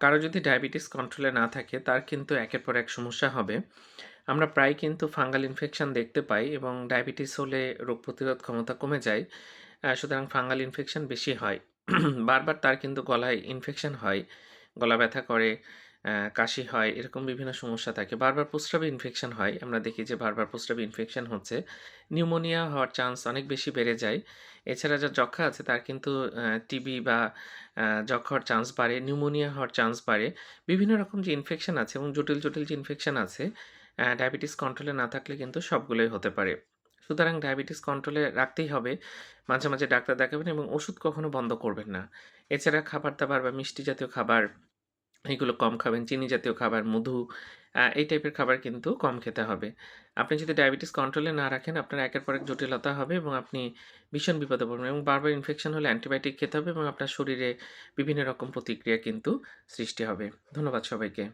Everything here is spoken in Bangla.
কারো যদি ডায়াবেটিস কন্ট্রোলে না থাকে তার কিন্তু একের পর এক সমস্যা হবে। আমরা প্রায় কিন্তু ফাঙ্গাল ইনফেকশন দেখতে পাই এবং ডায়াবেটিস হলে রোগ প্রতিরোধ ক্ষমতা কমে যায়। সুতরাং ফাঙ্গাল ইনফেকশন বেশি হয়। বারবার তার কিন্তু গলায় ইনফেকশন হয়, গলা ব্যথা করে, কাশি হয়, এরকম বিভিন্ন সমস্যা থাকে। বারবার প্রস্রাবে ইনফেকশন হয়। আমরা দেখি যে বারবার প্রস্রাবে ইনফেকশন হচ্ছে। নিউমোনিয়া হওয়ার চান্স অনেক বেশি বেড়ে যায়। এছাড়া যার যক্ষ্মা আছে তার কিন্তু টিবি বা যক্ষ্মা হওয়ার চান্স বাড়ে, নিউমোনিয়া হওয়ার চান্স বাড়ে। বিভিন্ন রকম যে ইনফেকশন আছে এবং জটিল যে ইনফেকশন আছে, ডায়াবেটিস কন্ট্রোলে না থাকলে কিন্তু সবগুলোই হতে পারে। সুতরাং ডায়াবেটিস কন্ট্রোলে রাখতেই হবে। মাঝে ডাক্তার দেখাবেন এবং ওষুধ কখনো বন্ধ করবেন না। এছাড়া খাবার-দাবার বা মিষ্টি জাতীয় খাবার এগুলো কম খাবেন। চিনি জাতীয় খাবার, মধু এই টাইপের খাবার কিন্তু কম খেতে হবে। আপনি যদি ডায়াবেটিস কন্ট্রোলে না রাখেন আপনার একের পর এক জটিলতা হবে এবং আপনি ভীষণ বিপদে পড়বেন এবং বারবার ইনফেকশন হলে অ্যান্টিবায়োটিক খেতে হবে এবং আপনার শরীরে বিভিন্ন রকম প্রতিক্রিয়া কিন্তু সৃষ্টি হবে। ধন্যবাদ সবাইকে।